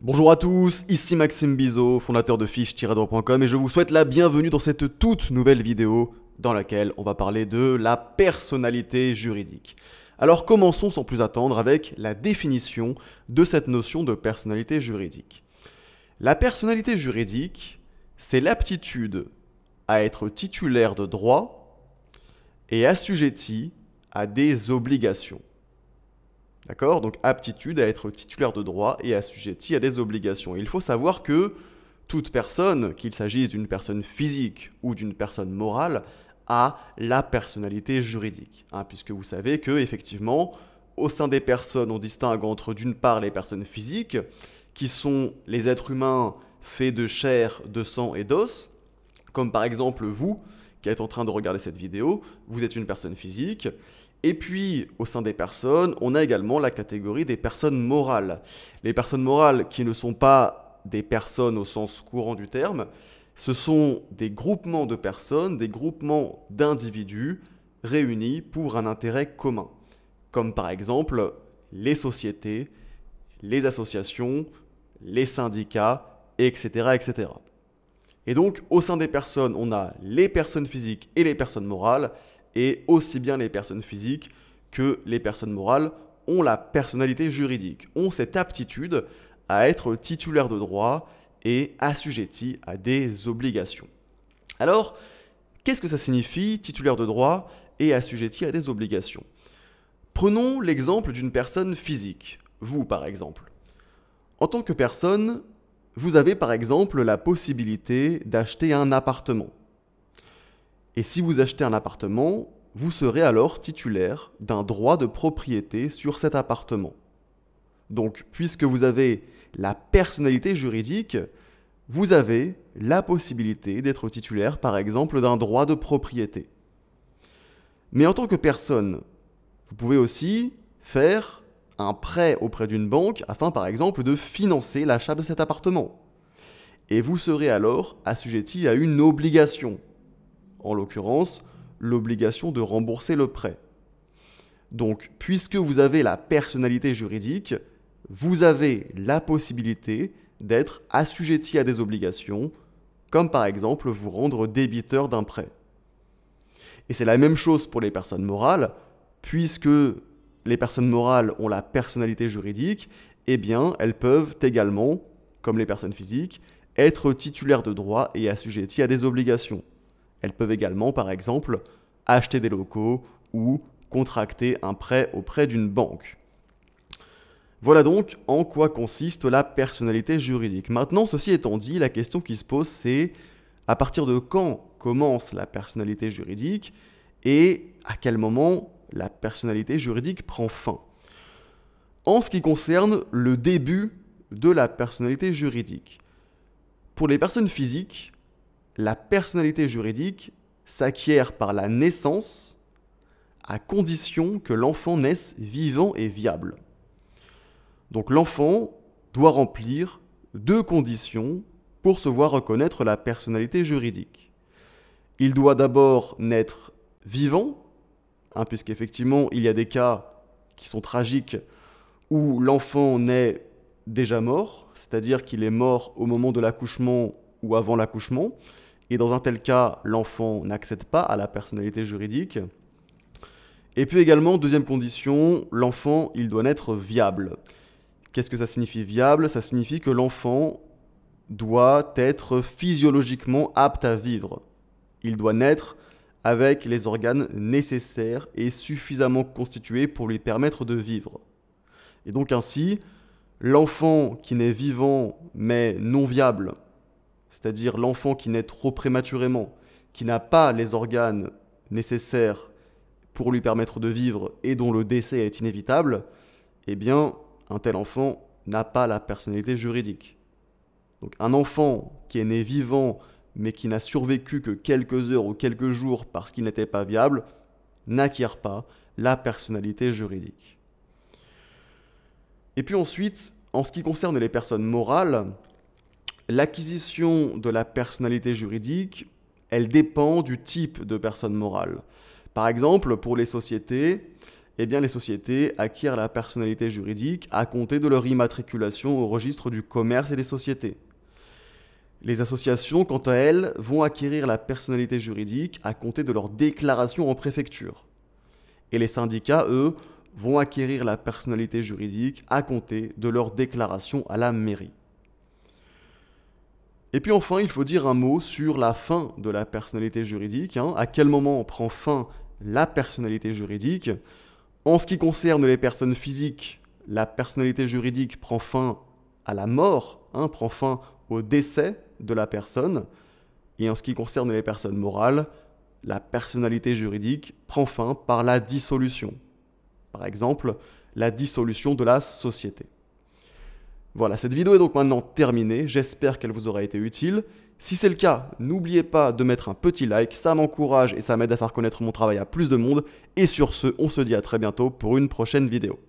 Bonjour à tous, ici Maxime Bizot, fondateur de fiche-droit.com et je vous souhaite la bienvenue dans cette toute nouvelle vidéo dans laquelle on va parler de la personnalité juridique. Alors commençons sans plus attendre avec la définition de cette notion de personnalité juridique. La personnalité juridique, c'est l'aptitude à être titulaire de droits et assujetti à des obligations. D'accord? Donc aptitude à être titulaire de droit et assujetti à des obligations. Et il faut savoir que toute personne, qu'il s'agisse d'une personne physique ou d'une personne morale, a la personnalité juridique. Puisque vous savez que, effectivement, au sein des personnes, on distingue entre d'une part les personnes physiques, qui sont les êtres humains faits de chair, de sang et d'os, comme par exemple vous, qui êtes en train de regarder cette vidéo, vous êtes une personne physique. Et puis, au sein des personnes, on a également la catégorie des personnes morales. Les personnes morales qui ne sont pas des personnes au sens courant du terme, ce sont des groupements de personnes, des groupements d'individus réunis pour un intérêt commun. Comme par exemple les sociétés, les associations, les syndicats, etc., etc. Et donc, au sein des personnes, on a les personnes physiques et les personnes morales, et aussi bien les personnes physiques que les personnes morales ont la personnalité juridique, ont cette aptitude à être titulaires de droit et assujettis à des obligations. Alors, qu'est-ce que ça signifie, titulaire de droit et assujetti à des obligations? Prenons l'exemple d'une personne physique, vous par exemple. En tant que personne, vous avez par exemple la possibilité d'acheter un appartement. Et si vous achetez un appartement, vous serez alors titulaire d'un droit de propriété sur cet appartement. Donc, puisque vous avez la personnalité juridique, vous avez la possibilité d'être titulaire, par exemple, d'un droit de propriété. Mais en tant que personne, vous pouvez aussi faire un prêt auprès d'une banque afin, par exemple, de financer l'achat de cet appartement. Et vous serez alors assujetti à une obligation. En l'occurrence, l'obligation de rembourser le prêt. Donc, puisque vous avez la personnalité juridique, vous avez la possibilité d'être assujetti à des obligations, comme par exemple vous rendre débiteur d'un prêt. Et c'est la même chose pour les personnes morales, puisque les personnes morales ont la personnalité juridique, eh bien, elles peuvent également, comme les personnes physiques, être titulaires de droits et assujetties à des obligations. Elles peuvent également, par exemple, acheter des locaux ou contracter un prêt auprès d'une banque. Voilà donc en quoi consiste la personnalité juridique. Maintenant, ceci étant dit, la question qui se pose, c'est à partir de quand commence la personnalité juridique et à quel moment la personnalité juridique prend fin. En ce qui concerne le début de la personnalité juridique, pour les personnes physiques, la personnalité juridique s'acquiert par la naissance à condition que l'enfant naisse vivant et viable. Donc l'enfant doit remplir deux conditions pour se voir reconnaître la personnalité juridique. Il doit d'abord naître vivant, puisqu'effectivement il y a des cas qui sont tragiques où l'enfant naît déjà mort, c'est-à-dire qu'il est mort au moment de l'accouchement ou avant l'accouchement. Et dans un tel cas, l'enfant n'accède pas à la personnalité juridique. Et puis également, deuxième condition, l'enfant, il doit naître viable. Qu'est-ce que ça signifie viable? Ça signifie que l'enfant doit être physiologiquement apte à vivre. Il doit naître avec les organes nécessaires et suffisamment constitués pour lui permettre de vivre. Et donc ainsi, l'enfant qui naît vivant mais non viable, c'est-à-dire l'enfant qui naît trop prématurément, qui n'a pas les organes nécessaires pour lui permettre de vivre et dont le décès est inévitable, eh bien, un tel enfant n'a pas la personnalité juridique. Donc un enfant qui est né vivant mais qui n'a survécu que quelques heures ou quelques jours parce qu'il n'était pas viable, n'acquiert pas la personnalité juridique. Et puis ensuite, en ce qui concerne les personnes morales, l'acquisition de la personnalité juridique, elle dépend du type de personne morale. Par exemple, pour les sociétés, eh bien les sociétés acquièrent la personnalité juridique à compter de leur immatriculation au registre du commerce et des sociétés. Les associations, quant à elles, vont acquérir la personnalité juridique à compter de leur déclaration en préfecture. Et les syndicats, eux, vont acquérir la personnalité juridique à compter de leur déclaration à la mairie. Et puis enfin, il faut dire un mot sur la fin de la personnalité juridique. À quel moment prend fin la personnalité juridique ? En ce qui concerne les personnes physiques, la personnalité juridique prend fin à la mort, prend fin au décès de la personne. Et en ce qui concerne les personnes morales, la personnalité juridique prend fin par la dissolution. Par exemple, la dissolution de la société. Voilà, cette vidéo est donc maintenant terminée, j'espère qu'elle vous aura été utile. Si c'est le cas, n'oubliez pas de mettre un petit like, ça m'encourage et ça m'aide à faire connaître mon travail à plus de monde. Et sur ce, on se dit à très bientôt pour une prochaine vidéo.